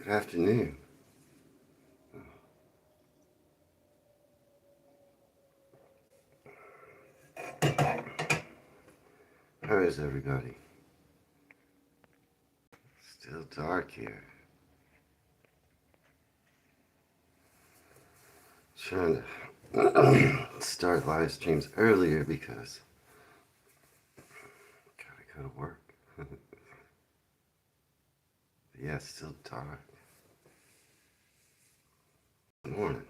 afternoon. How is everybody? Still dark here. Trying to start live streams earlier because gotta go to work. Yeah, it's still dark. Good morning.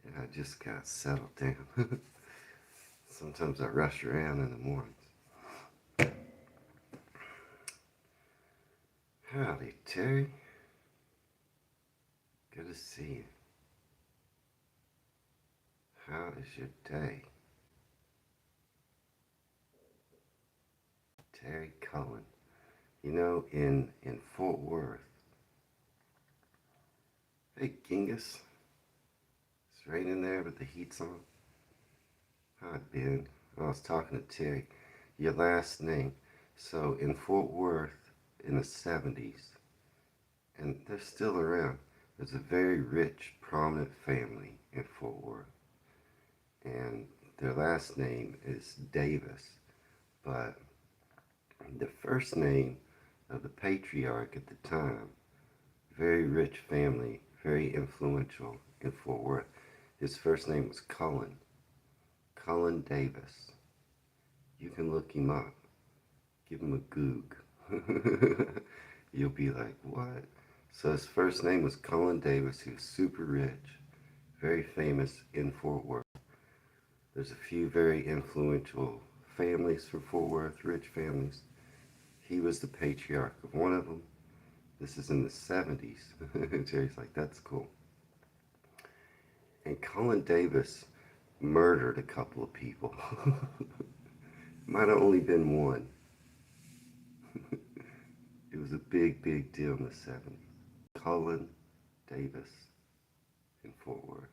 Yeah, I just got settled down. Sometimes I rush around in the mornings. Howdy, Terry. Good to see you. How is your day? Terry Cullen. You know, in Fort Worth. Hey, Genghis. It's raining there, but the heat's on. Hi, Ben. I was talking to Terry. Your last name. So in Fort Worth in the 70s, and they're still around, there's a very rich, prominent family in Fort Worth. And their last name is Davis. But the first name of the patriarch at the time, very rich family, very influential in Fort Worth, his first name was Cullen. Cullen Davis. You can look him up. Give him a goog. You'll be like, what? So his first name was Cullen Davis. He was super rich, very famous in Fort Worth. There's a few very influential families from Fort Worth, rich families. He was the patriarch of one of them. This is in the 70s. Jerry's like, that's cool. And Cullen Davis murdered a couple of people. Might have only been one. It was a big, big deal in the 70s. Cullen Davis in Fort Worth.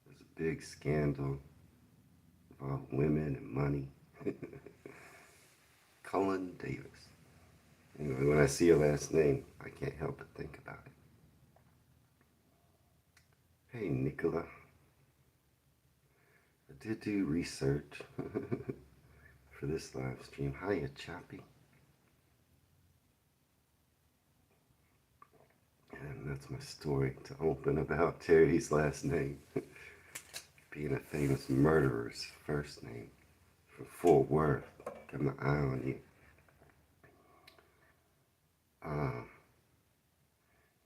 There's a big scandal involving women and money. Cullen Davis. Anyway, when I see your last name, I can't help but think about it. Hey, Nicola. I did do research for this live stream. Hiya, Choppy. And that's my story to open about Terry's last name. Being a famous murderer's first name from Fort Worth. Got my eye on you.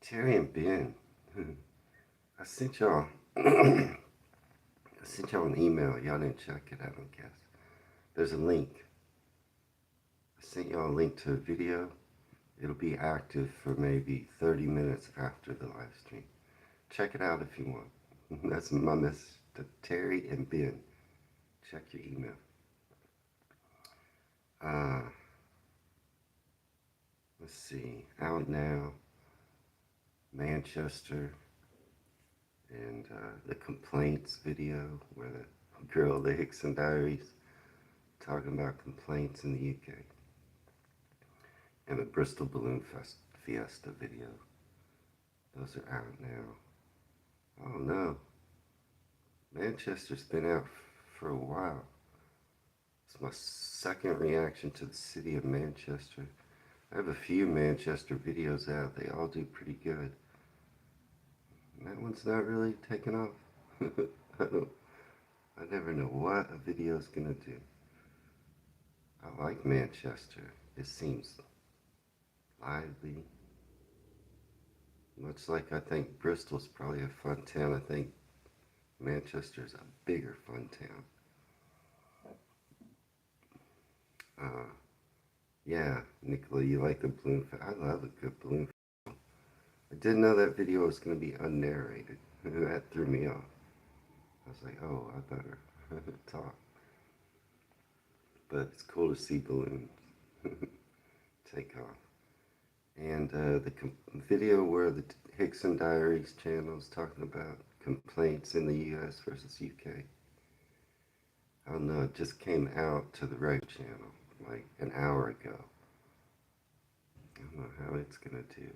Terry and Ben, I sent y'all an email. Y'all didn't check it out, I guess. There's a link. I sent y'all a link to a video. It'll be active for maybe 30 minutes after the live stream. Check it out if you want. That's my message to Terry and Ben. Check your email. Let's see. Out now. Manchester. And the complaints video where the girl, the Hickson Diaries, talking about complaints in the UK. And the Bristol Balloon Fiesta video. Those are out now. Oh no. Manchester's been out for a while. It's my second reaction to the city of Manchester. I have a few Manchester videos out. They all do pretty good. And that one's not really taking off. I never know what a video's gonna do. I like Manchester. It seems lively. Much like I think Bristol's probably a fun town. I think Manchester's a bigger fun town. Yeah, Nicola, you like the balloon? I love a good balloon. I didn't know that video was going to be unnarrated. That threw me off. I was like, oh, I better talk. But it's cool to see balloons take off. And the video where the Hickson Diaries channel is talking about complaints in the US versus UK. I don't know, it just came out to the right channel like an hour ago. I don't know how it's gonna do.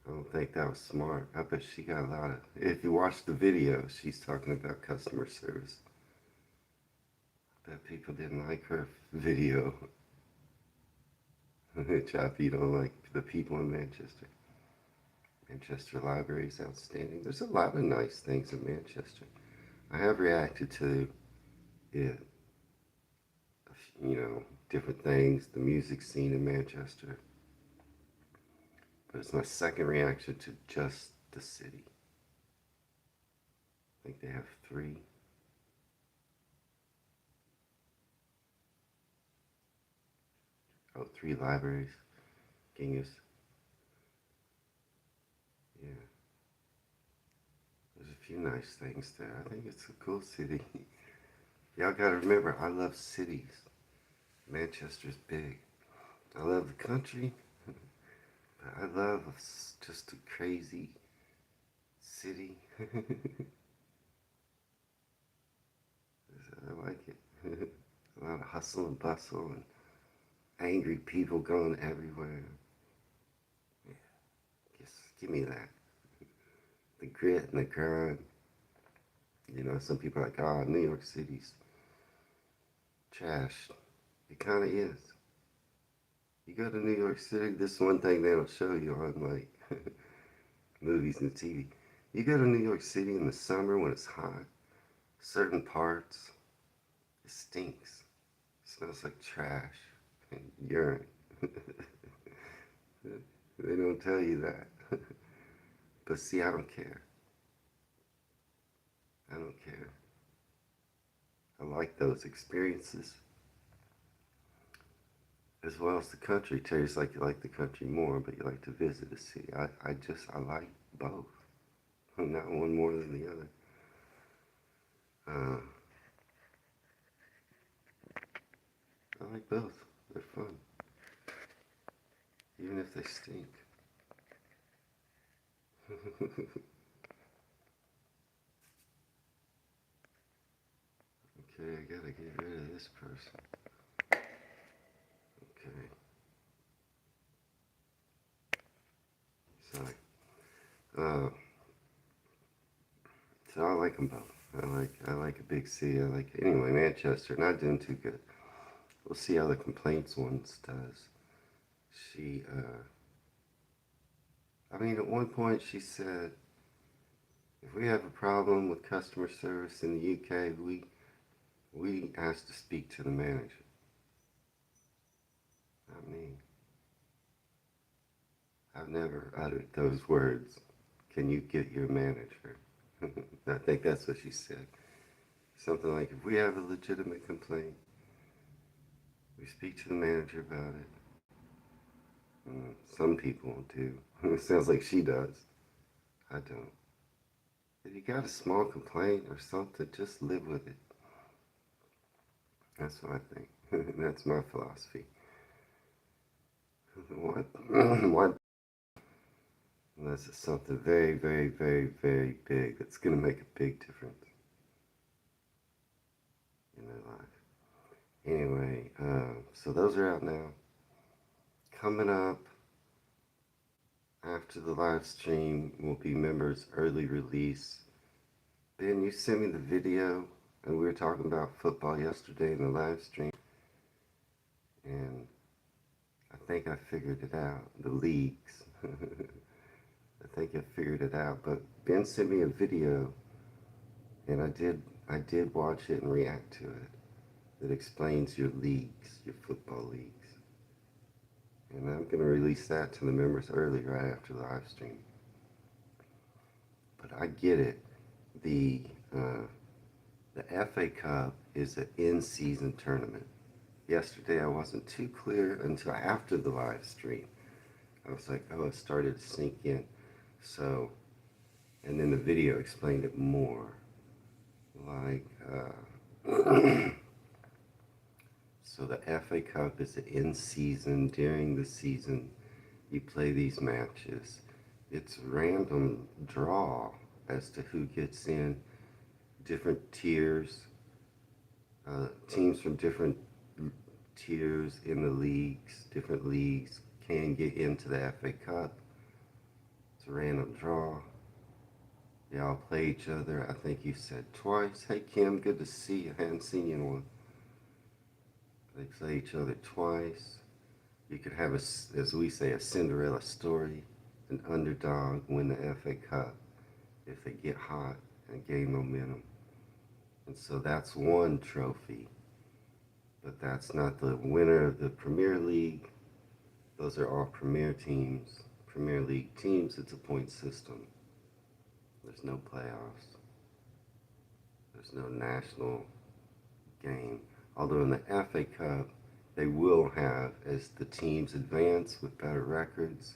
I don't think that was smart. I bet she got a lot of. If you watch the video, she's talking about customer service. I bet people didn't like her video. Chappie don't like the people in Manchester. Manchester Library is outstanding. There's a lot of nice things in Manchester. I have reacted to it, different things, the music scene in Manchester. But it's my second reaction to just the city. I think they have three. Oh, three libraries. Genghis. Yeah, there's a few nice things there. I think it's a cool city. Y'all gotta remember, I love cities. Manchester's big. I love the country, but I love just a crazy city. I like it. A lot of hustle and bustle and angry people going everywhere. Yeah, give me that. The grit and the grind. Some people are like, oh, New York City's trash. It kind of is. You go to New York City, this is one thing they don't show you on like movies and TV. You go to New York City in the summer when it's hot, certain parts, it stinks. It smells like trash and urine. They don't tell you that. But see, I don't care. I don't care. I like those experiences as well as the country. Terry's like you like the country more, but you like to visit a city. I like both. Not one more than the other. Uh, I like both. They're fun, even if they stink. Okay, I gotta get rid of this person. Okay, sorry. Uh, so I like them both. I like a big city. Anyway, Manchester not doing too good. We'll see how the complaints ones does. She I mean, at one point she said, if we have a problem with customer service in the UK, we ask to speak to the manager. I mean, I've never uttered those words. Can you get your manager? I think that's what she said. Something like, if we have a legitimate complaint, we speak to the manager about it. Some people do. It sounds like she does. I don't. If you got a small complaint or something, just live with it. That's what I think. That's my philosophy. What? What? Unless it's something very, very, very, very big that's going to make a big difference in their life. Anyway, so those are out now. Coming up after the live stream will be members early release. Ben, you sent me the video, and we were talking about football yesterday in the live stream, and I think I figured it out. The leagues. I think I figured it out. But Ben sent me a video, and I did watch it and react to it. That explains your leagues, your football leagues. And I'm going to release that to the members early right after the live stream. But I get it. The FA Cup is an in-season tournament. Yesterday I wasn't too clear until after the live stream. I was like, oh, it started to sink in. So, and then the video explained it more. Like, so the FA Cup is in season. During the season, you play these matches. It's random draw as to who gets in. Different tiers, teams from different tiers in the leagues, different leagues can get into the FA Cup. It's a random draw. They all play each other. I think you said twice. Hey Kim, good to see you. I hadn't seen you in a while. They play each other twice. You could have, as we say, a Cinderella story. An underdog win the FA Cup if they get hot and gain momentum. And so that's one trophy. But that's not the winner of the Premier League. Those are all Premier teams. Premier League teams, it's a point system. There's no playoffs. There's no national game. Although in the FA Cup, they will have, as the teams advance with better records,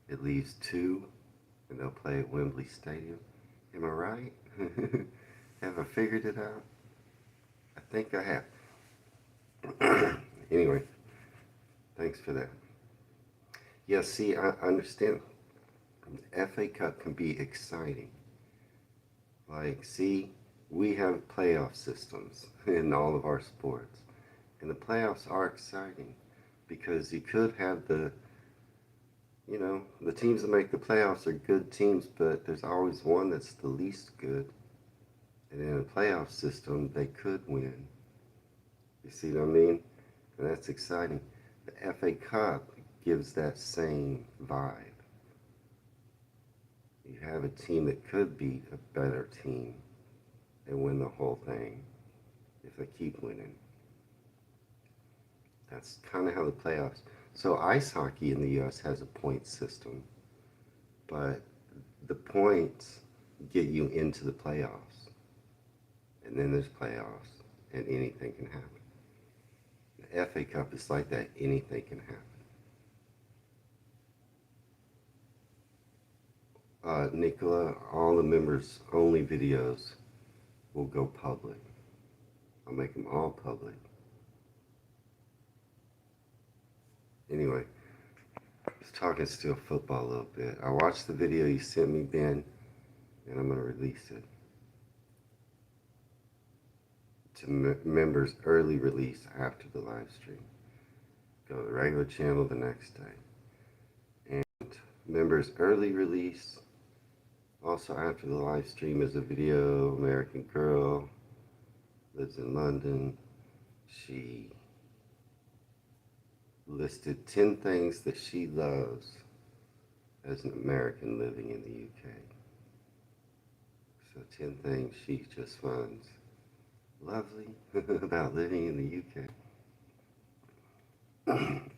it leaves two, and they'll play at Wembley Stadium. Am I right? Have I figured it out? I think I have. Anyway, thanks for that. Yeah, see, I understand. The FA Cup can be exciting. Like, see, we have playoff systems in all of our sports. And the playoffs are exciting because you could have the teams that make the playoffs are good teams, but there's always one that's the least good. And in a playoff system, they could win. You see what I mean? And that's exciting. The FA Cup gives that same vibe. You have a team that could beat a better team and win the whole thing if they keep winning. That's kind of how the playoffs. So ice hockey in the U.S. has a point system, but the points get you into the playoffs. And then there's playoffs, and anything can happen. The FA Cup is like that. Anything can happen. Nicola, all the members only videos will go public. I'll make them all public. Anyway, I was talking still football a little bit. I watched the video you sent me, Ben, and I'm going to release it to members early release after the live stream. Go to the regular channel the next day. And members early release, also after the live stream, is a video. American girl, lives in London. She listed 10 things that she loves as an American living in the UK. So 10 things she just finds lovely about living in the UK.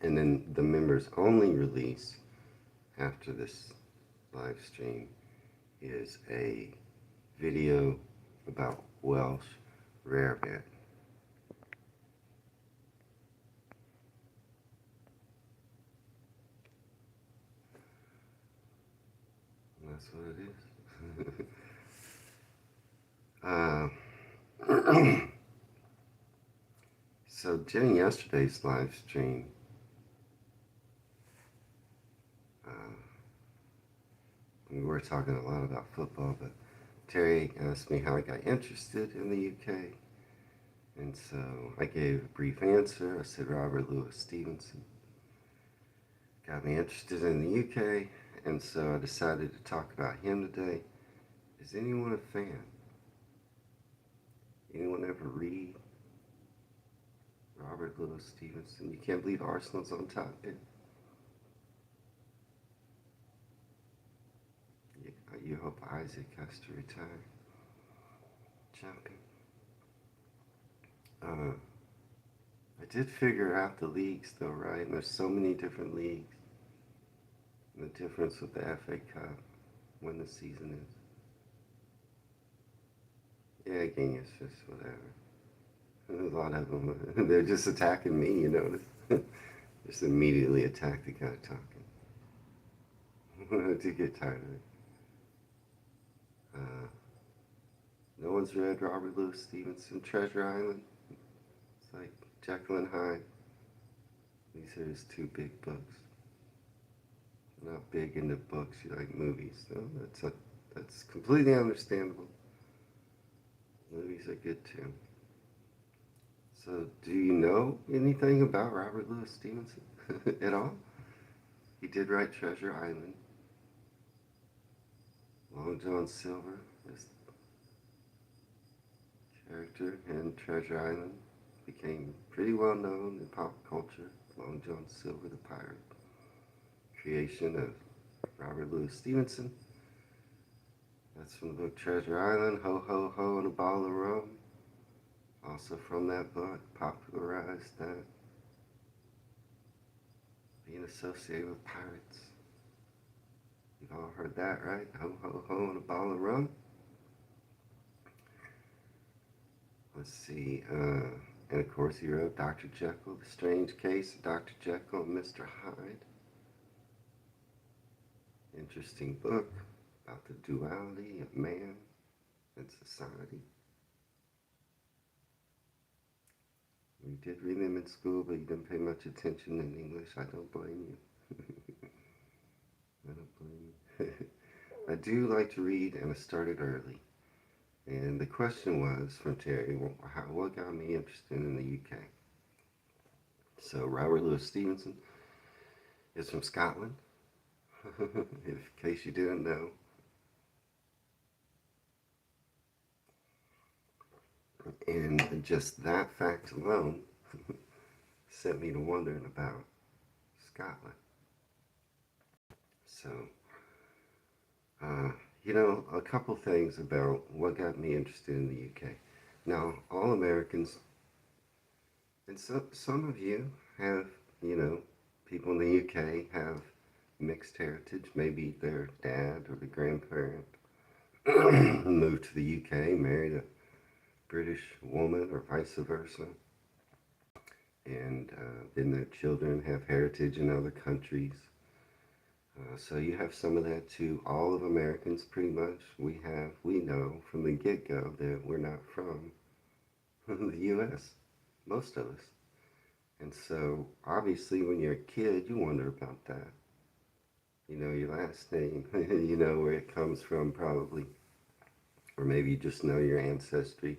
And then the members only release after this live stream is a video about Welsh rarebit. That's what it is. So during yesterday's live stream, we were talking a lot about football, but Terry asked me how I got interested in the UK. And so I gave a brief answer. I said Robert Louis Stevenson got me interested in the UK, and so I decided to talk about him today. Is anyone a fan? Anyone ever read Robert Louis Stevenson? You can't believe Arsenal's on top, man. You hope Isaac has to retire. Champion. I did figure out the leagues though, right? And there's so many different leagues. And the difference with the FA Cup, when the season is. Yeah, gang, it's just whatever. There's a lot of them. They're just attacking me, you notice? Just immediately attack the guy talking. I do get tired of it. No one's read Robert Louis Stevenson, Treasure Island. It's like Jekyll and Hyde. These are his two big books. Not big into books, you like movies. So that's completely understandable. Movies are good too. So, do you know anything about Robert Louis Stevenson at all? He did write Treasure Island. Long John Silver is the character in Treasure Island. Became pretty well known in pop culture. Long John Silver, the pirate. Creation of Robert Louis Stevenson. That's from the book Treasure Island. Ho, ho, ho, and a bottle of rum. Also from that book, popularized that. Being associated with pirates. You've all heard that, right? Ho, ho, ho, and a bottle of rum. Let's see. And of course, he wrote Dr. Jekyll, The Strange Case of Dr. Jekyll and Mr. Hyde. Interesting book about the duality of man and society. We did read them in school, but you didn't pay much attention in English. I don't blame you. I don't blame you. I do like to read, and I started early. And the question was from Terry, what got me interested in the UK? So Robert Louis Stevenson is from Scotland, in case you didn't know. And just that fact alone sent me to wondering about Scotland. So, a couple things about what got me interested in the UK. Now, all Americans, and some of you have, people in the UK have mixed heritage. Maybe their dad or the grandparent moved to the UK, married a British woman, or vice versa. And then their children have heritage in other countries. So you have some of that too. All of Americans, pretty much, we know from the get-go that we're not from the U.S., most of us. And so, obviously, when you're a kid, you wonder about that. Your last name, where it comes from probably. Or maybe you just know your ancestry.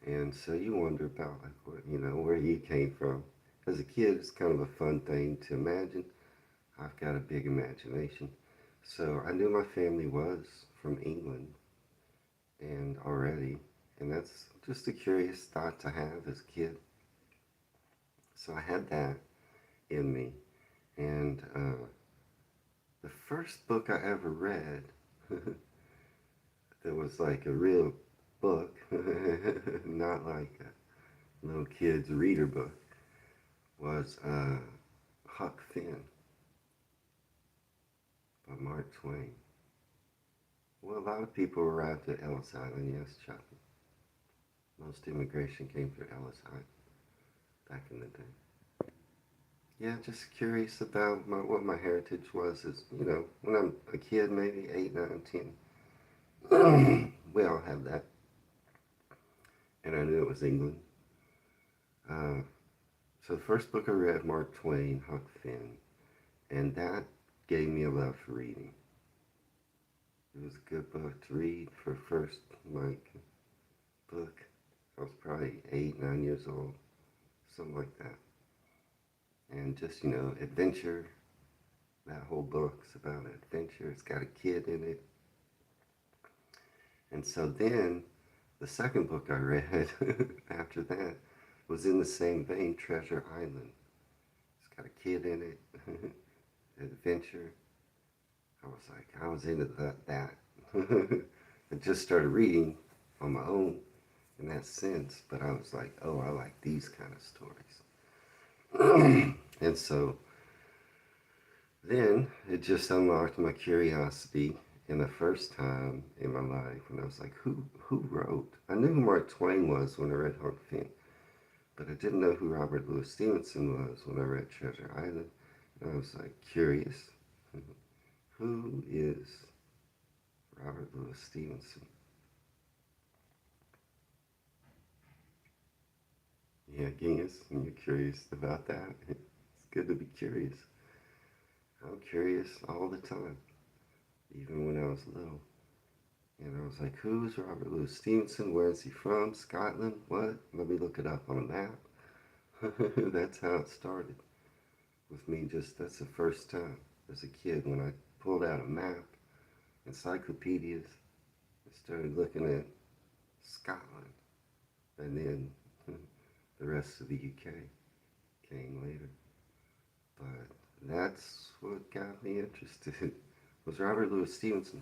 And so you wonder about, where you came from. As a kid, it's kind of a fun thing to imagine. I've got a big imagination. So I knew my family was from England and that's just a curious thought to have as a kid. So I had that in me. And the first book I ever read that was like a real book, not like a little kid's reader book, was Huck Finn by Mark Twain. Well, a lot of people arrived at Ellis Island, yes, Chuck. Most immigration came through Ellis Island back in the day. Yeah, just curious about what my heritage was as, when I'm a kid, maybe 8, 9, 10. We all have that. And I knew it was England. So the first book I read, Mark Twain, Huck Finn. And that gave me a love for reading. It was a good book to read for first, book. I was probably 8, 9 years old, something like that. And just, adventure. That whole book's about adventure. It's got a kid in it. And so then, the second book I read after that was in the same vein, Treasure Island. It's got a kid in it, adventure. I was into that. I just started reading on my own in that sense, but I was like, oh, I like these kind of stories. And so then it just unlocked my curiosity in the first time in my life when I was like, who wrote? I knew who Mark Twain was when I read Huck Finn, but I didn't know who Robert Louis Stevenson was when I read Treasure Island. And I was like curious. Who is Robert Louis Stevenson? Yeah, Genghis, and you're curious about that. It's good to be curious. I'm curious all the time, even when I was little. And I was like, who's Robert Louis Stevenson? Where is he from? Scotland? What? Let me look it up on a map. That's how it started. with me. Just that's the first time as a kid when I pulled out a map, encyclopedias, and started looking at Scotland, and then the rest of the UK came later. But that's what got me interested was Robert Louis Stevenson.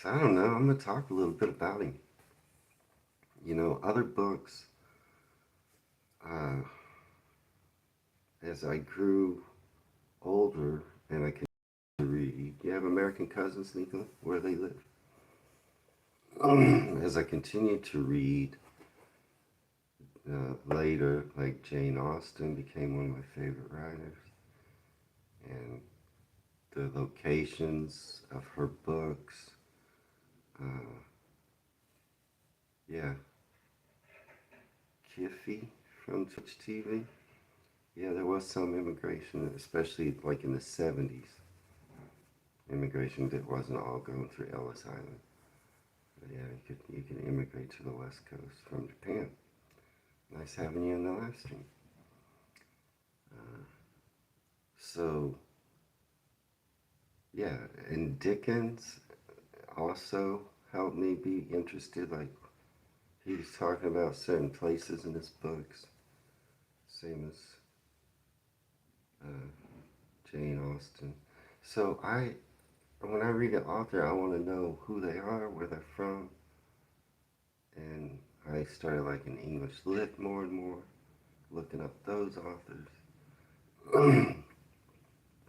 So I don't know. I'm gonna talk a little bit about him. Other books. Uh, as I grew older and I continued to read, you have American cousins, Nicola, where they live. As I continued to read, later, like Jane Austen became one of my favorite writers, and the locations of her books, uh, yeah, Kiffy from Twitch TV. Yeah, there was some immigration, especially like in the 70s. Immigration that wasn't all going through Ellis Island. But yeah, you can immigrate to the West Coast from Japan. Nice having you in the live stream. So yeah, and Dickens also helped me be interested. Like he was talking about certain places in his books, same as uh, Jane Austen. So when I read an author, I want to know who they are, where they're from, and I started like an English lit more and more, looking up those authors.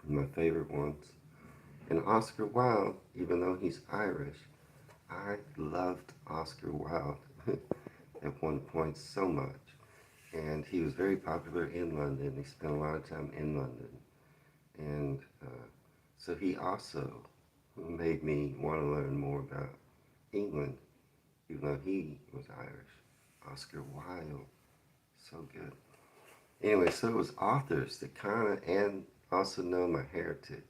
My favorite ones. And Oscar Wilde, even though he's Irish, I loved Oscar Wilde at one point so much. And he was very popular in London. He spent a lot of time in London. And so he also made me want to learn more about England, even though he was Irish. Oscar Wilde, so good. Anyway, so it was authors that kind of, and also know my heritage.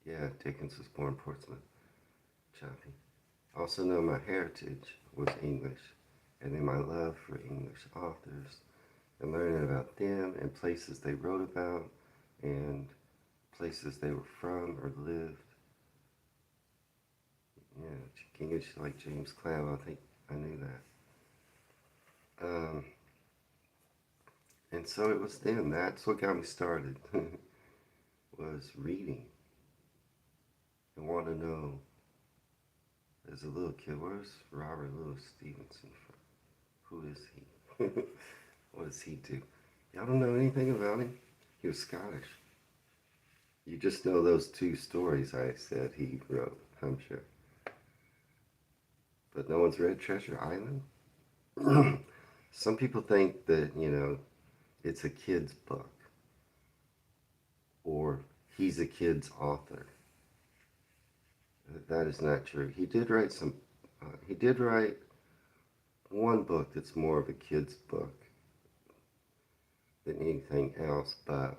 Yeah, Dickens was born in Portsmouth, Choppy. Also know my heritage was English, and then my love for English authors, and learning about them and places they wrote about, and places they were from or lived. Yeah, English like James Clavell, I think I knew that. And so it was then. That's what got me started. Was reading and want to know as a little kid, where's Robert Louis Stevenson from? Who is he? What does he do? Y'all don't know anything about him? He was Scottish. You just know those two stories I said he wrote, I'm sure. But no one's read Treasure Island? Some people think that, it's a kid's book or he's a kid's author. That is not true. He did write one book that's more of a kid's book than anything else, but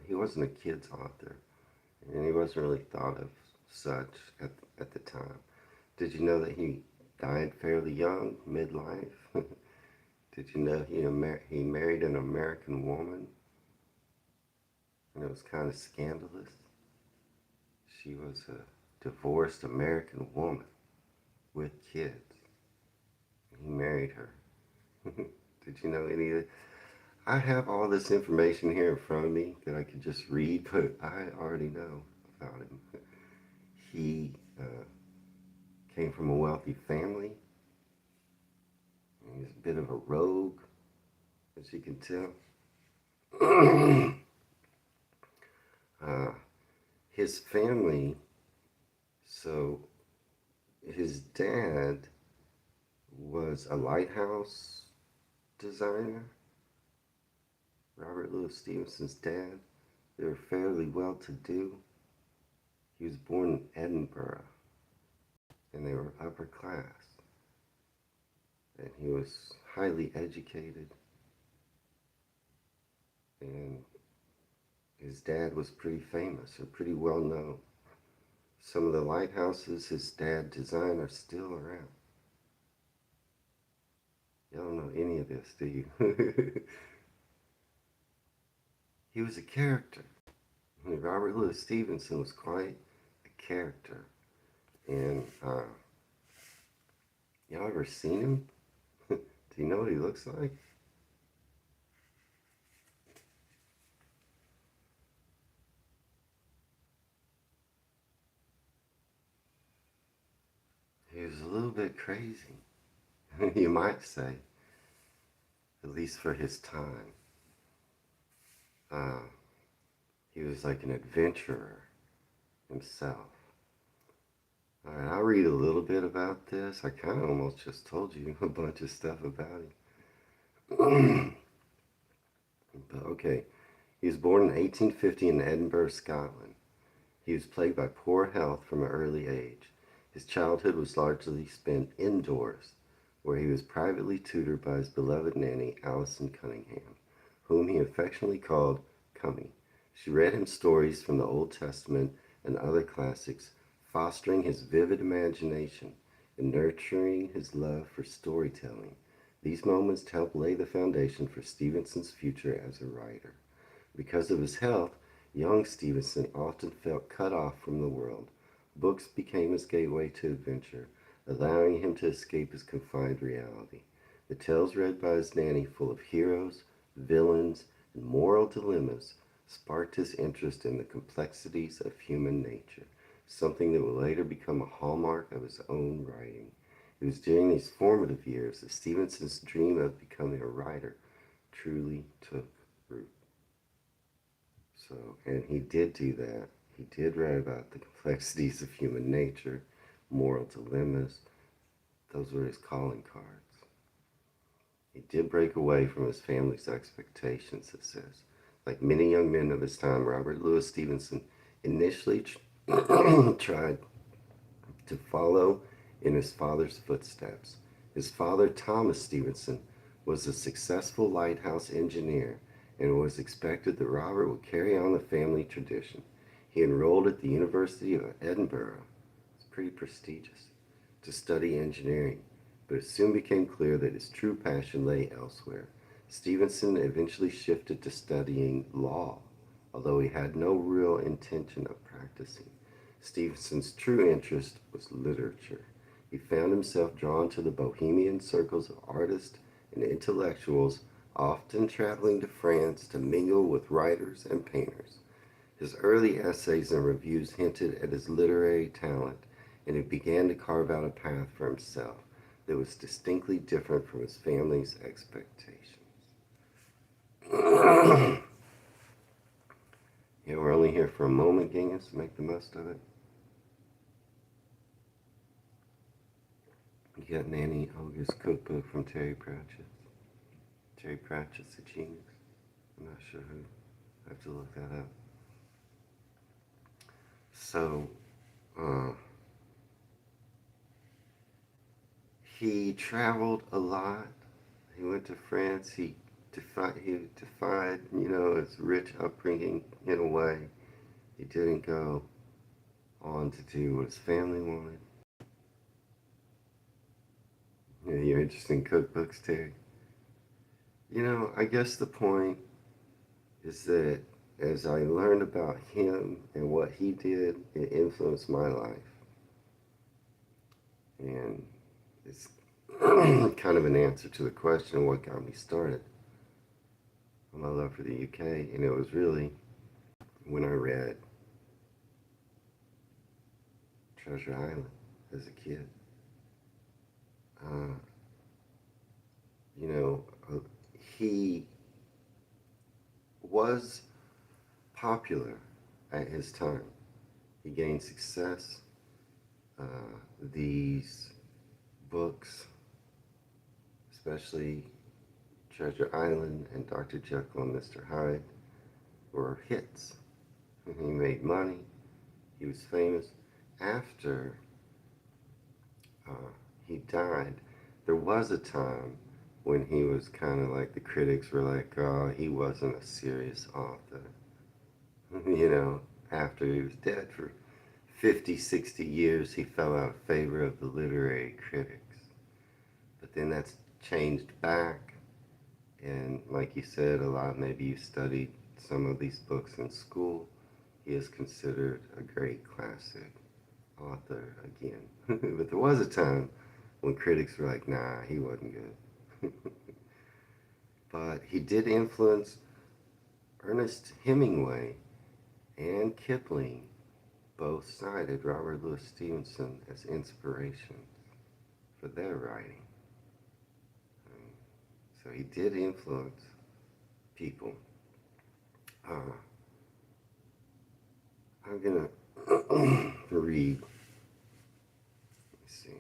he wasn't a kid's author, and he wasn't really thought of such at the time. Did you know that he died fairly young, midlife? Did you know he married an American woman? And it was kind of scandalous. She was a divorced American woman with kids. He married her. Did you know any of it? I have all this information here in front of me that I could just read, but I already know about him. He came from a wealthy family. He's a bit of a rogue, as you can tell. His family, so his dad was a lighthouse designer. Robert Louis Stevenson's dad. They were fairly well-to-do. He was born in Edinburgh, and they were upper class. And he was highly educated, and his dad was pretty famous and pretty well known. Some of the lighthouses his dad designed are still around. Y'all don't know any of this, do you? He was a character. Robert Louis Stevenson was quite a character. And y'all ever seen him? Do you know what he looks like? He was a little bit crazy, you might say, at least for his time. Uh, he was like an adventurer himself. All right, I'll read a little bit about this. I kind of almost just told you a bunch of stuff about him. But okay, he was born in 1850 in Edinburgh, Scotland. He was plagued by poor health from an early age. His childhood was largely spent indoors, where he was privately tutored by his beloved nanny, Alison Cunningham, whom he affectionately called Cummy. She read him stories from the Old Testament and other classics, fostering his vivid imagination and nurturing his love for storytelling. These moments helped lay the foundation for Stevenson's future as a writer. Because of his health, young Stevenson often felt cut off from the world. Books became his gateway to adventure, allowing him to escape his confined reality. The tales read by his nanny, full of heroes, villains, and moral dilemmas, sparked his interest in the complexities of human nature, something that would later become a hallmark of his own writing. It was during these formative years that Stevenson's dream of becoming a writer truly took root. So, and he did do that. He did write about the complexities of human nature, moral dilemmas. Those were his calling cards. He did break away from his family's expectations, it says. Like many young men of his time, Robert Louis Stevenson initially tried to follow in his father's footsteps. His father, Thomas Stevenson, was a successful lighthouse engineer, and it was expected that Robert would carry on the family tradition. He enrolled at the University of Edinburgh, it's pretty prestigious, to study engineering, but it soon became clear that his true passion lay elsewhere. Stevenson eventually shifted to studying law, although he had no real intention of practicing. Stevenson's true interest was literature. He found himself drawn to the bohemian circles of artists and intellectuals, often traveling to France to mingle with writers and painters. His early essays and reviews hinted at his literary talent, and he began to carve out a path for himself that was distinctly different from his family's expectations. Yeah, we're only here for a moment, Genghis. Make the most of it. You got Nanny Olga's cookbook from Terry Pratchett. Terry Pratchett's a genius. I'm not sure who. I have to look that up. So, he traveled a lot. He went to France. He defied, his rich upbringing in a way. He didn't go on to do what his family wanted. Yeah, you're interested in cookbooks, Terry. I guess the point is that as I learned about him and what he did, it influenced my life. And it's kind of an answer to the question of what got me started on my love for the UK. And it was really when I read Treasure Island as a kid. Uh, you know, he was popular at his time. He gained success. These books, especially Treasure Island and Dr. Jekyll and Mr. Hyde, were hits. He made money. He was famous. After he died, there was a time when he was kind of like, the critics were like, oh, he wasn't a serious author. After he was dead for 50, 60 years, he fell out of favor of the literary critics. But then that's changed back. And like you said, maybe you studied some of these books in school, he is considered a great classic author again. But there was a time when critics were like, nah, he wasn't good. But he did influence Ernest Hemingway and Kipling. Both cited Robert Louis Stevenson as inspiration for their writing. So he did influence people. I'm going to read. Let's see.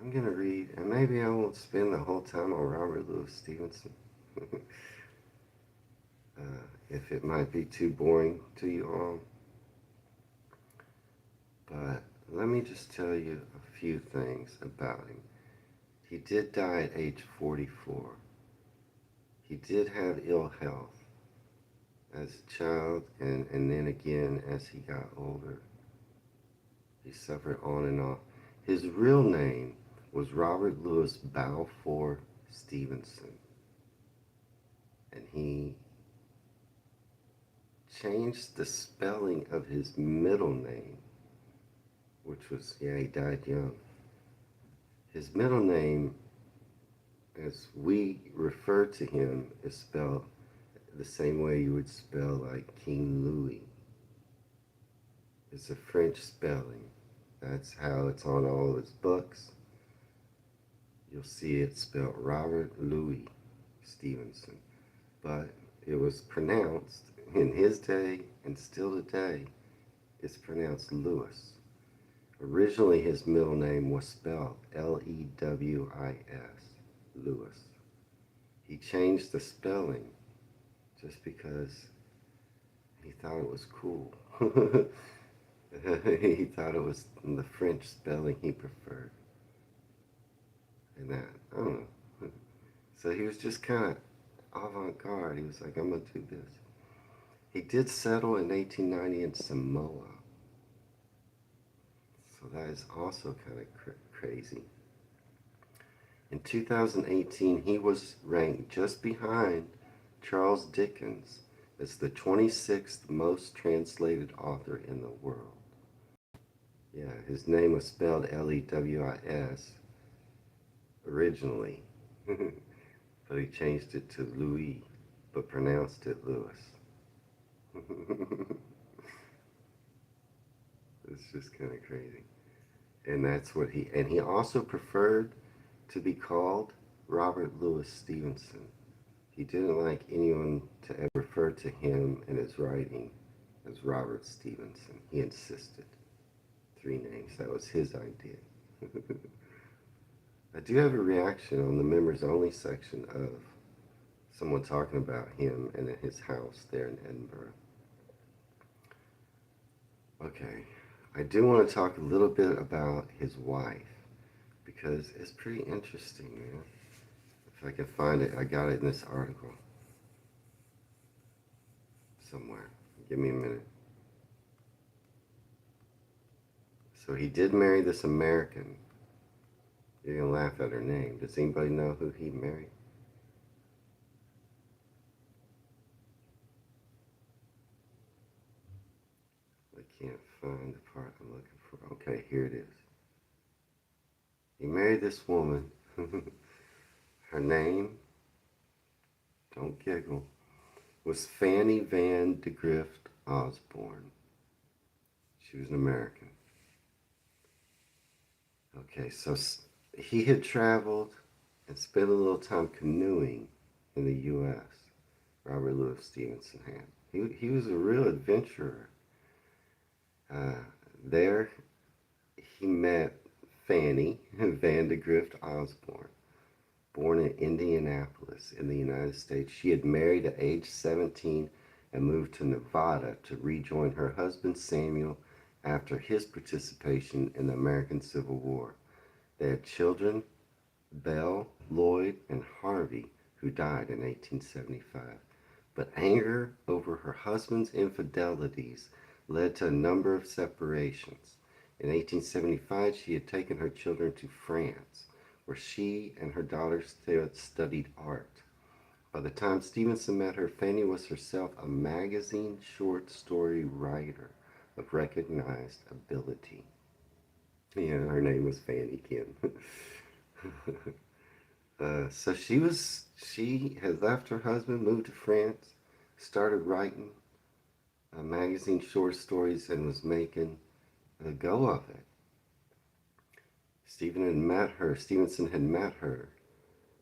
I'm going to read, and maybe I won't spend the whole time on Robert Louis Stevenson. If it might be too boring to you all. But let me just tell you a few things about him. He did die at age 44. He did have ill health as a child, and then again as he got older. He suffered on and off. His real name was Robert Louis Balfour Stevenson. And he changed the spelling of his middle name, which was, he died young. His middle name, as we refer to him, is spelled the same way you would spell like King Louis. It's a French spelling. That's how it's on all of his books. You'll see it spelled Robert Louis Stevenson. But it was pronounced in his day, and still today, it's pronounced Lewis. Originally, his middle name was spelled Lewis, Lewis. He changed the spelling just because he thought it was cool. He thought it was the French spelling he preferred. And that, I don't know. So he was just kind of avant-garde. He was like, I'm going to do this. He did settle in 1890 in Samoa. So that is also kind of crazy. In 2018, he was ranked just behind Charles Dickens as the 26th most translated author in the world. Yeah, his name was spelled Lewis originally, but he changed it to Louis, but pronounced it Lewis. It's just kind of crazy. And that's what he also preferred to be called Robert Louis Stevenson. He didn't like anyone to ever refer to him and his writing as Robert Stevenson. He insisted. 3 names. That was his idea. I do have a reaction on the members only section of someone talking about him and at his house there in Edinburgh. Okay, I do want to talk a little bit about his wife because it's pretty interesting, man. If I can find it, I got it in this article somewhere. Give me a minute. So he did marry this American. You're going to laugh at her name. Does anybody know who he married? I can't find the part I'm looking for. Okay, here it is. He married this woman. Her name, don't giggle, was Fanny Van de Grift Osborne. She was an American. Okay, so he had traveled and spent a little time canoeing in the U.S. Robert Louis Stevenson had. He was a real adventurer. There he met Fanny Van de Grift Osborne, born in Indianapolis in the United States. She had married at age 17 and moved to Nevada to rejoin her husband Samuel after his participation in the American Civil War. They had children, Belle, Lloyd, and Harvey, who died in 1875. But anger over her husband's infidelities led to a number of separations. In 1875, she had taken her children to France, where she and her daughter studied art. By the time Stevenson met her, Fanny was herself a magazine short story writer of recognized ability. Yeah, her name was Fanny Kim. So she had left her husband, moved to France, started writing magazine short stories, and was making a go of it. Stevenson had met her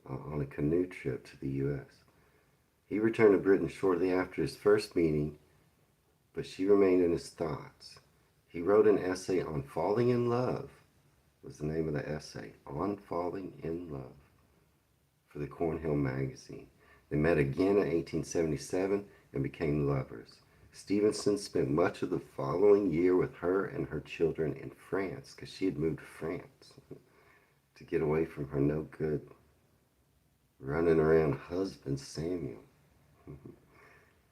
on a canoe trip to the U.S. He returned to Britain shortly after his first meeting, but she remained in his thoughts. He wrote an essay on falling in love, was the name of the essay, On Falling in Love, for the Cornhill magazine. They met again in 1877 and became lovers. Stevenson spent much of the following year with her and her children in France, because she had moved to France to get away from her no good running around husband Samuel.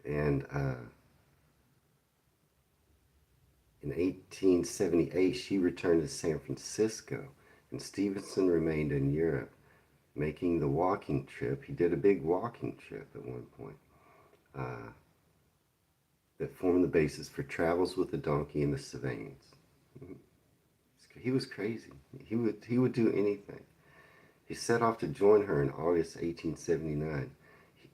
And in 1878, she returned to San Francisco, and Stevenson remained in Europe, making the walking trip. He did a big walking trip at one point uh, that formed the basis for Travels with a Donkey in the Savannahs. He was crazy. He would do anything. He set off to join her in August 1879,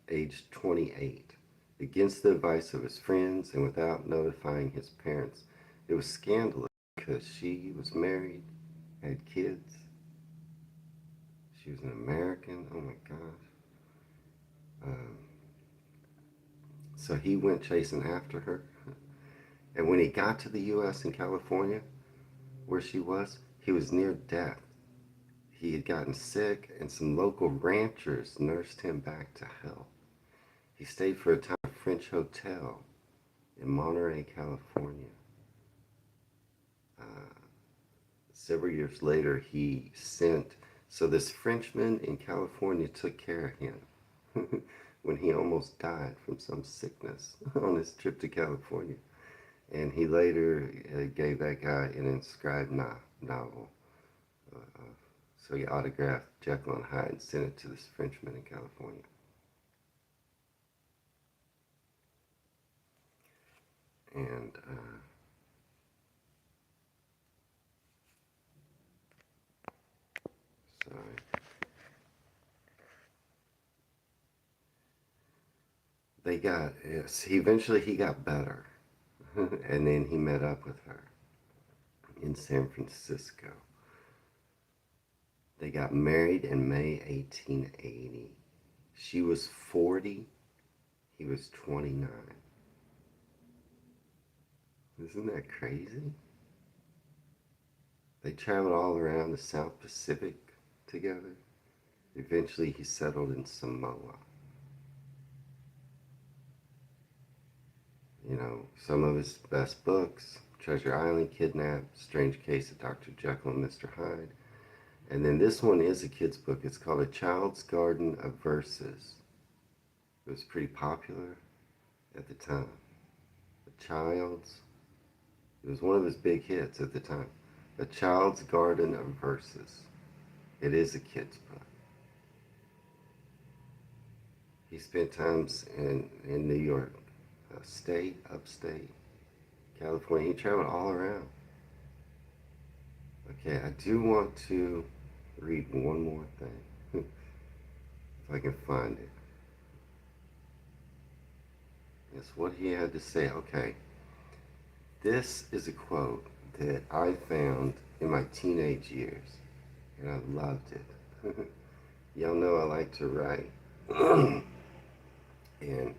aged 28, against the advice of his friends and without notifying his parents. It was scandalous because she was married, had kids. She was an American. Oh my gosh. Um, so he went chasing after her. And when he got to the U.S. and California, where she was, he was near death. He had gotten sick, and some local ranchers nursed him back to health. He stayed for a time at a French hotel in Monterey, California. Uh, Several years later, so this Frenchman in California took care of him when he almost died from some sickness on his trip to California. And he later gave that guy an inscribed novel. Uh, so he autographed Jekyll and Hyde and sent it to this Frenchman in California. And sorry, they got yes. He got better, and then he met up with her in San Francisco. They got married in May 1880. She was 40. He was 29. Isn't that crazy? They traveled all around the South Pacific together. Eventually, he settled in Samoa. You know, some of his best books: Treasure Island, Kidnapped, Strange Case of Dr. Jekyll and Mr. Hyde. And then this one is a kid's book. It's called A Child's Garden of Verses. It was pretty popular at the time. A Child's, it was one of his big hits at the time. A Child's Garden of Verses. It is a kid's book. He spent times in New York, state, upstate, California. He traveled all around. Okay, I do want to read one more thing, if I can find it. It's what he had to say. Okay, this is a quote that I found in my teenage years, and I loved it. Y'all know I like to write. And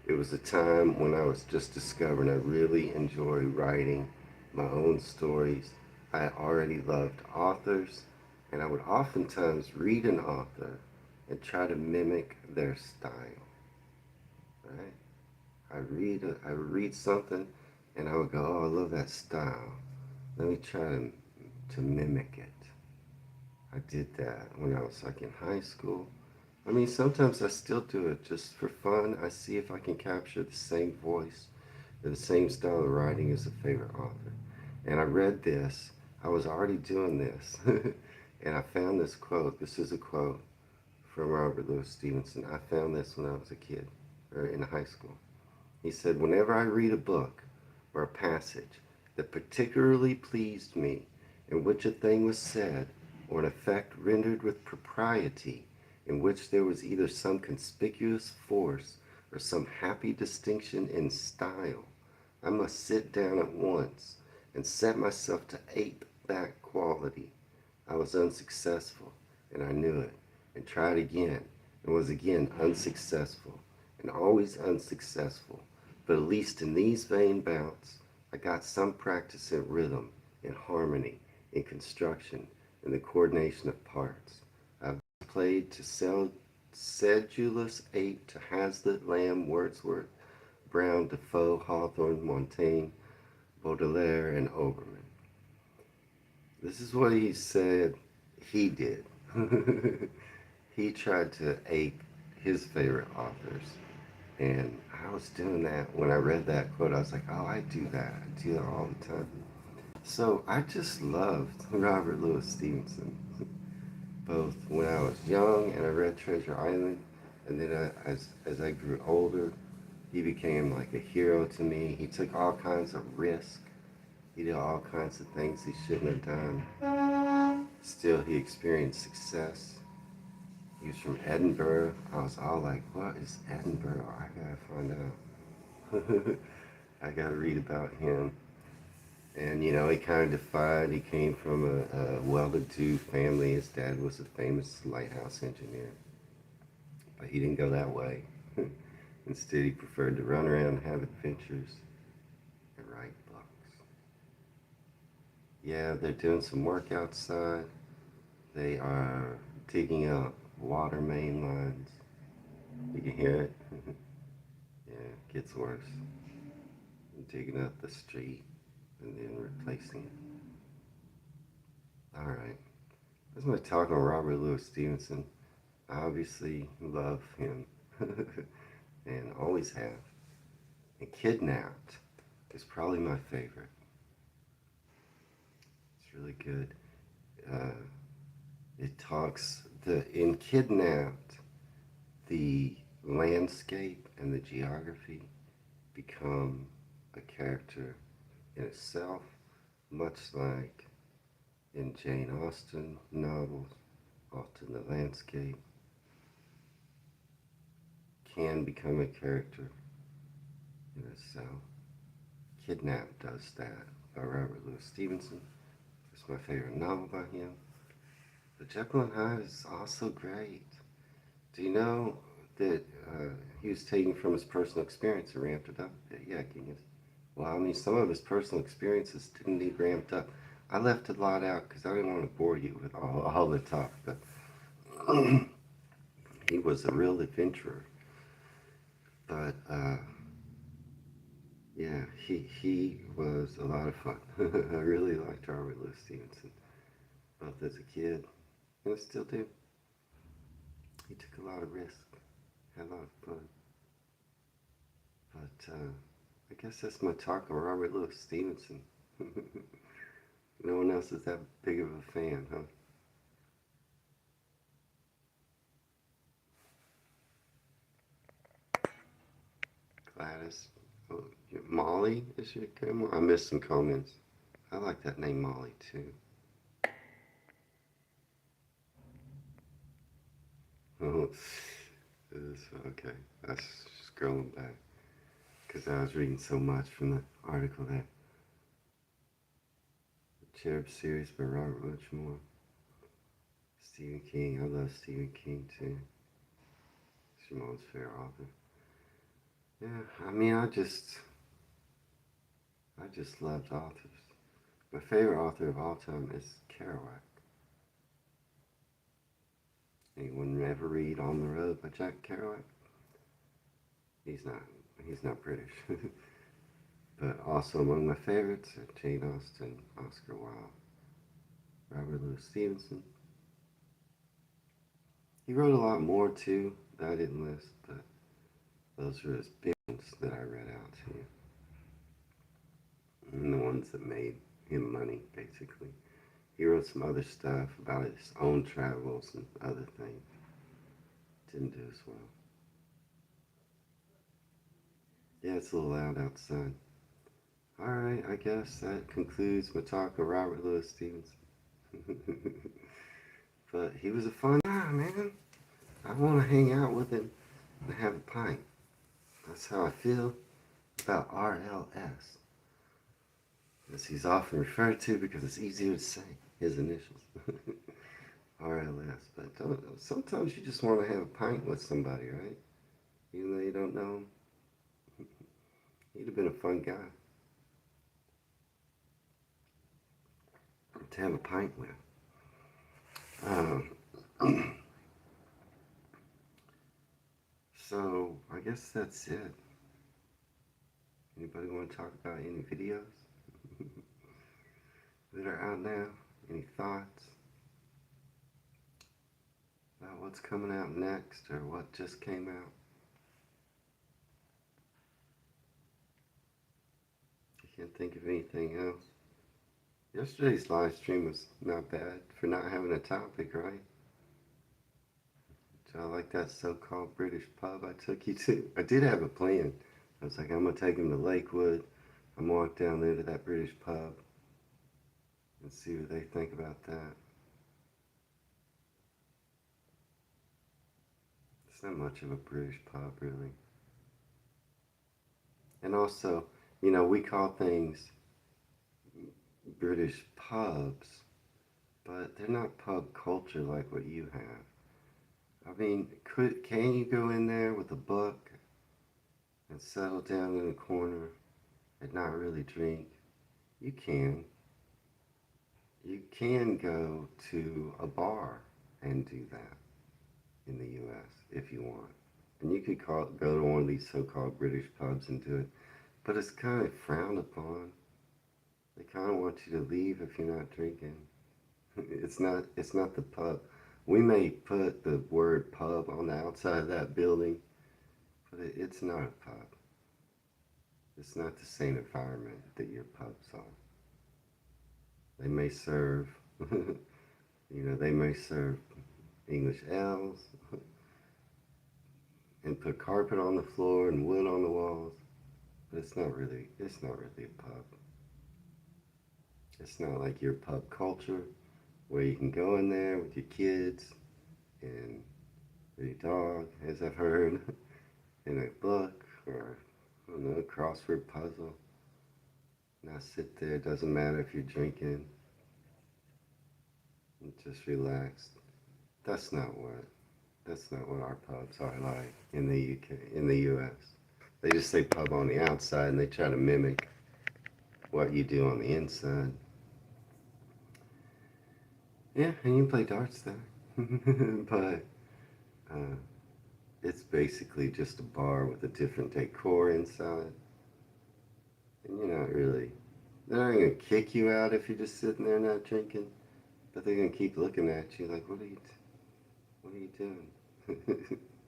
it was a time when I was just discovering I really enjoy writing my own stories. I already loved authors, and I would oftentimes read an author and try to mimic their style. Right? I would read something, and I would go, "Oh, I love that style. Let me try to mimic it." I did that when I was like in high school. I mean, sometimes I still do it just for fun. I see if I can capture the same voice or the same style of writing as a favorite author. And I read this. I was already doing this. And I found this quote. This is a quote from Robert Louis Stevenson. I found this when I was a kid, or in high school. He said, whenever I read a book or a passage that particularly pleased me, in which a thing was said, or an effect rendered with propriety, in which there was either some conspicuous force or some happy distinction in style, I must sit down at once and set myself to ape that quality. I was unsuccessful, and I knew it, and tried again, and was again unsuccessful, and always unsuccessful. But at least in these vain bouts, I got some practice in rhythm, in harmony, in construction, in the coordination of parts. I've played to sedulous ape to Hazlitt, Lamb, Wordsworth, Brown, Defoe, Hawthorne, Montaigne, Baudelaire, and Obermann. This is what he said he did. He tried to ape his favorite authors. And I was doing that when I read that quote. I was like, oh, I do that. I do that all the time. So I just loved Robert Louis Stevenson, both when I was young and I read Treasure Island, and then as I grew older, he became like a hero to me. He took all kinds of risks. He did all kinds of things he shouldn't have done. Still, he experienced success. He was from Edinburgh. I was all like, what is Edinburgh? I gotta find out. I gotta read about him. And, he kind of defied. He came from a well-to-do family. His dad was a famous lighthouse engineer. But he didn't go that way. Instead, he preferred to run around and have adventures and write books. Yeah, they're doing some work outside. They are digging up water main lines. You can hear it. Yeah, it gets worse. Digging up the street and then replacing it. Alright. That's my talk on Robert Louis Stevenson. I obviously love him. And always have. And Kidnapped is probably my favorite. It's really good. It talks in Kidnapped, the landscape and the geography become a character in itself, much like in Jane Austen novels. Often the landscape can become a character in itself. Kidnapped does that by Robert Louis Stevenson. It's my favorite novel by him. The Jekyll and Hyde is also great. Do you know that he was taking from his personal experience and ramped it up a bit? Yeah, genius. Well, I mean, some of his personal experiences didn't need ramped up. I left a lot out because I didn't want to bore you with all the talk, but he was a real adventurer. But yeah, he was a lot of fun. I really liked Robert Louis Stevenson, both as a kid and I still do. He took a lot of risk, had a lot of fun. But I guess that's my talk on Robert Louis Stevenson. No one else is that big of a fan, huh? Gladys. Oh, Molly is your grandma? I missed some comments. I like that name Molly too. Oh, okay. I was scrolling back because I was reading so much from the article there. The Cherub series by Robert Muchmore. Stephen King. I love Stephen King too. Shimon's favorite author. Yeah, I mean, I just loved authors. My favorite author of all time is Kerouac. Anyone ever read On the Road by Jack Kerouac? He's not British. But also among my favorites are Jane Austen, Oscar Wilde, Robert Louis Stevenson. He wrote a lot more too that I didn't list, but those are his big ones that I read out to you. And the ones that made him money, basically. He wrote some other stuff about his own travels and other things. Didn't do as well. Yeah, it's a little loud outside. Alright, I guess that concludes my talk of Robert Louis Stevenson. But he was a fun guy, man. I want to hang out with him and have a pint. That's how I feel about RLS. As he's often referred to because it's easier to say, his initials. RLS. But sometimes you just want to have a pint with somebody, right? Even though you don't know him. He'd have been a fun guy to have a pint with. Um, so I guess that's it. Anybody want to talk about any videos that are out now? Any thoughts about what's coming out next or what just came out? I can't think of anything else. Yesterday's live stream was not bad for not having a topic, right? So I like that so-called British pub I took you to. I did have a plan. I was like, I'm going to take him to Lakewood. I'm going to walk down there to that British pub and see what they think about that. It's not much of a British pub, really. And also, you know, we call things British pubs, but they're not pub culture like what you have. I mean, can you go in there with a book and settle down in a corner and not really drink? You can. You can go to a bar and do that in the U.S. if you want. And you could go to one of these so-called British pubs and do it. But it's kind of frowned upon. They kind of want you to leave if you're not drinking. It's not the pub. We may put the word pub on the outside of that building, but it's not a pub. It's not the same environment that your pubs are. They may serve, they may serve English ales and put carpet on the floor and wood on the walls, but it's not really a pub. It's not like your pub culture where you can go in there with your kids and your dog, as I've heard, in a book or, I don't know, a crossword puzzle. Now sit there, doesn't matter if you're drinking, and just relax. That's not what our pubs are like in the UK, in the US. They just say pub on the outside and they try to mimic what you do on the inside. Yeah, and you can play darts there. But it's basically just a bar with a different decor inside. And they're not going to kick you out if you're just sitting there not drinking. But they're going to keep looking at you like, what are you doing?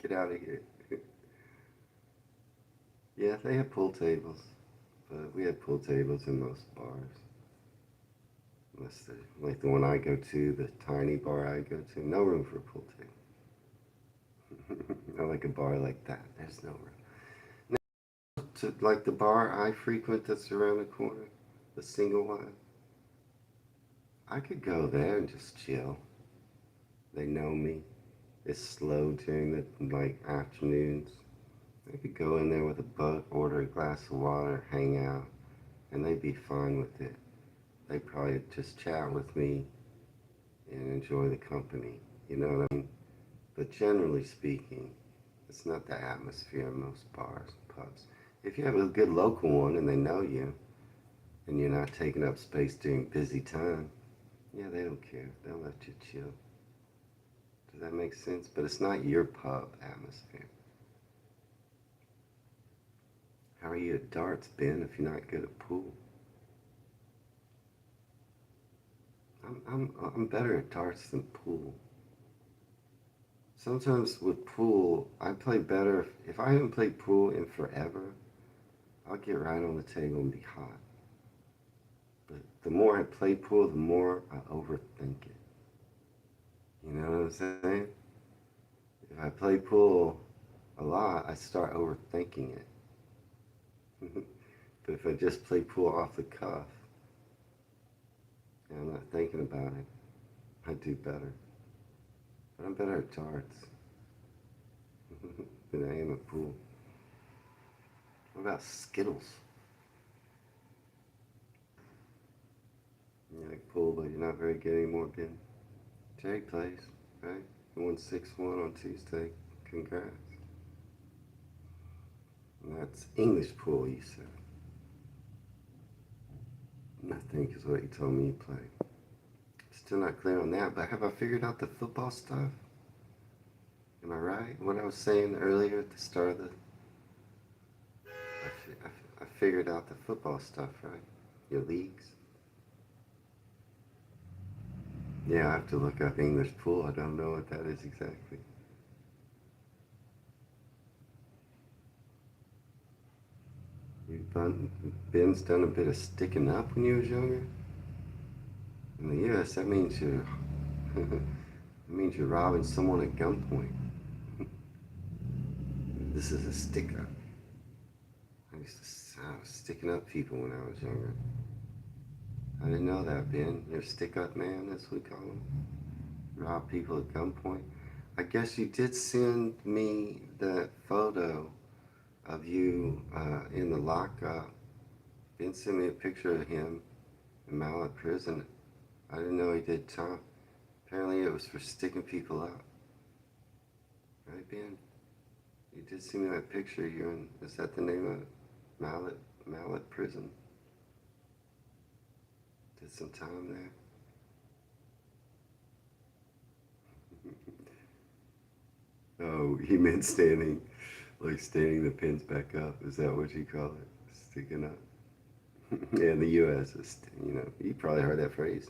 Get out of here. Yeah, they have pool tables. But we have pool tables in most bars. Unless like the one I go to, the tiny bar I go to, no room for a pool table. Not like a bar like that. There's no room. Now, like the bar I frequent that's around the corner, the single one, I could go there and just chill. They know me. It's slow during the afternoons. I could go in there with a book, order a glass of water, hang out, and they'd be fine with it. They'd probably just chat with me and enjoy the company. You know what I mean? But generally speaking, it's not the atmosphere in most bars and pubs. If you have a good local one and they know you, and you're not taking up space during busy time, yeah, they don't care. They'll let you chill. Does that make sense? But it's not your pub atmosphere. How are you at darts, Ben, if you're not good at pool? I'm better at darts than pool. Sometimes with pool, I play better. If I haven't played pool in forever, I'll get right on the table and be hot. But the more I play pool, the more I overthink it. You know what I'm saying? If I play pool a lot, I start overthinking it. But if I just play pool off the cuff and I'm not thinking about it, I do better. But I'm better at darts than I am at pool. What about Skittles? You like pool, but you're not very good anymore, Ben. Jay plays, right? He won 6-1 on Tuesday. Congrats. And that's English pool, you said. I think is what you told me you played. Still not clear on that, but have I figured out the football stuff? Am I right? What I was saying earlier at the start of the... I figured out the football stuff, right? Your leagues? Yeah, I have to look up English pool. I don't know what that is exactly. Ben's done a bit of sticking up when you was younger? In the U.S., that means you're robbing someone at gunpoint. This is a stick up. I was sticking up people when I was younger. I didn't know that, Ben. You're a stick up man, that's what we call them. Rob people at gunpoint. I guess you did send me that photo of you in the lockup. Ben sent me a picture of him in Mallet prison. I didn't know he did time. Apparently it was for sticking people up. Right, Ben? You did send me that picture. You're in, is that the name of it? Mallet prison? Did some time there? Oh, he meant standing, like standing the pins back up. Is that what you call it? Sticking up? Yeah, in the U.S., you probably heard that phrase.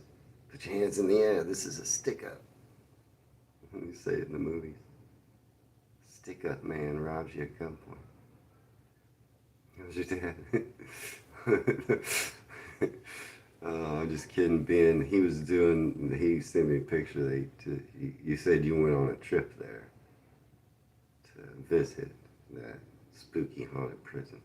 Put your hands in the air. This is a stick up. You say it in the movies. Stick up man robs you at gunpoint. How's your dad? Oh, I'm just kidding, Ben. He sent me a picture. You said you went on a trip there to visit that spooky haunted prison.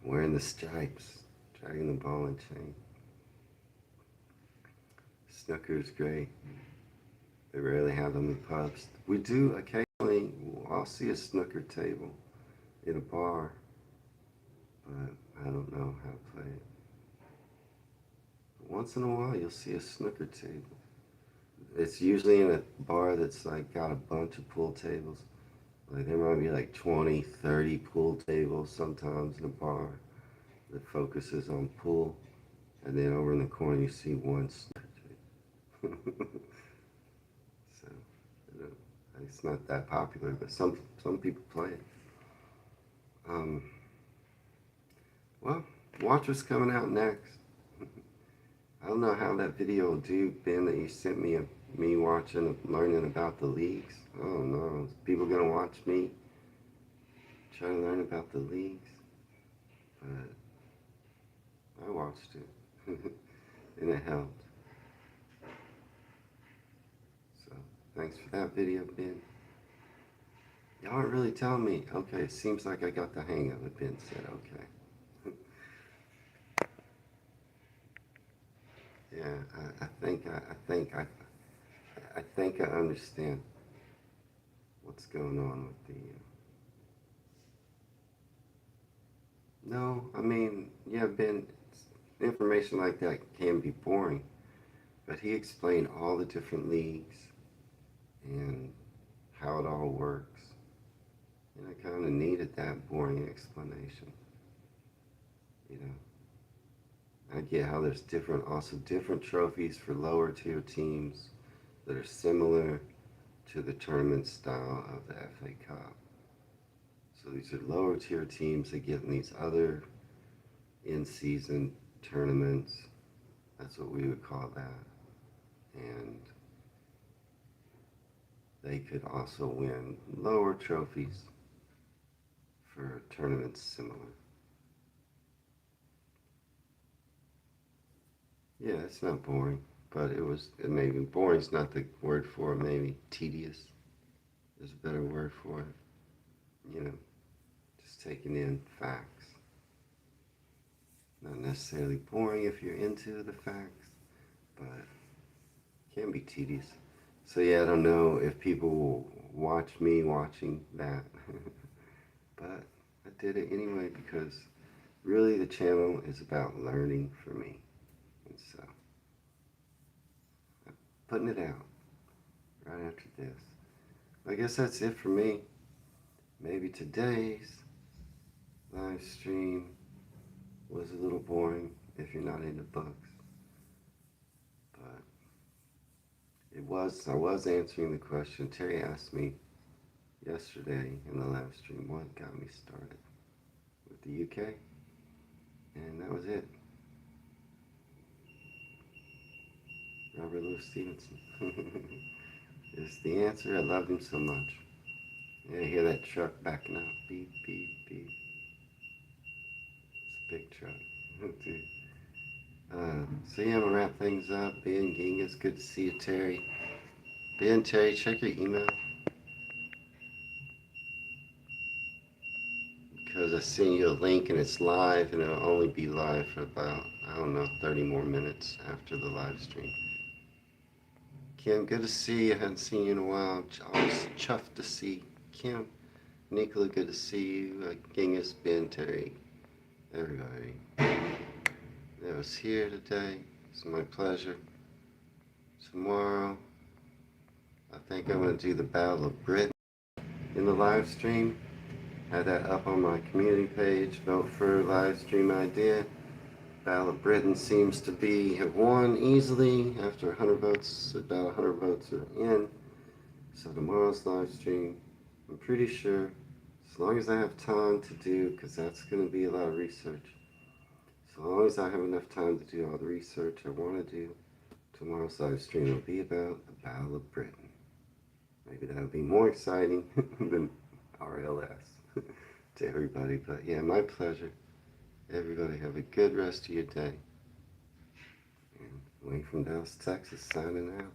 Wearing the stripes, dragging the ball and chain. Snooker's great. They rarely have them in pubs. We do occasionally, I'll see a snooker table in a bar, but I don't know how to play it. But once in a while, you'll see a snooker table. It's usually in a bar that's like got a bunch of pool tables. Like there might be like 20, 30 pool tables sometimes in a bar that focuses on pool. And then over in the corner, you see one snooker table. So, it's not that popular, but some people play it. Well, watch what's coming out next. I don't know how that video will do, Ben, that you sent me of me watching, learning about the leagues. I don't know. Is people gonna watch me try to learn about the leagues? But I watched it, and it helped. So, thanks for that video, Ben. Y'all aren't really telling me. Okay, it seems like I got the hang of it, Ben said, okay. Yeah, I think I understand what's going on with the... No, I mean, yeah, Ben, information like that can be boring, but he explained all the different leagues and how it all works. And I kind of needed that boring explanation, you know. I get how there's also different trophies for lower tier teams that are similar to the tournament style of the FA Cup. So these are lower tier teams that get in these other in-season tournaments. That's what we would call that. And they could also win lower trophies for tournaments similar. Yeah, it's not boring, but it maybe boring's not the word for it, maybe tedious is a better word for it. You know, just taking in facts. Not necessarily boring if you're into the facts, but can be tedious. So yeah, I don't know if people will watch me watching that, but I did it anyway because really the channel is about learning for me. And so I'm putting it out right after this. I guess that's it for me. Maybe today's live stream was a little boring if you're not into books, but I was answering the question. Terry asked me yesterday in the live stream what got me started with the UK, and that was it. Robert Louis Stevenson is the answer. I loved him so much. Yeah, I hear that truck backing up. Beep, beep, beep. It's a big truck. Dude. So yeah, I'm gonna wrap things up. Ben Genghis, good to see you, Terry. Ben, Terry, check your email because I sent you a link and it's live, and it'll only be live for about, I don't know, 30 more minutes after the live stream. Kim, good to see you. I haven't seen you in a while. Always chuffed to see Kim. Nicola, good to see you. Genghis, Ben, Terry, everybody that was here today. It's my pleasure. Tomorrow, I think I'm going to do the Battle of Britain in the live stream. Have that up on my community page. Vote for live stream idea. Battle of Britain seems to have won easily after 100 votes. About 100 votes are in. So tomorrow's live stream, I'm pretty sure, as long as I have time to do, because that's going to be a lot of research. So long as I have enough time to do all the research I want to do, tomorrow's live stream will be about the Battle of Britain. Maybe that'll be more exciting than RLS to everybody. But yeah, my pleasure. Everybody have a good rest of your day. And Wayne from Dallas, Texas, signing out.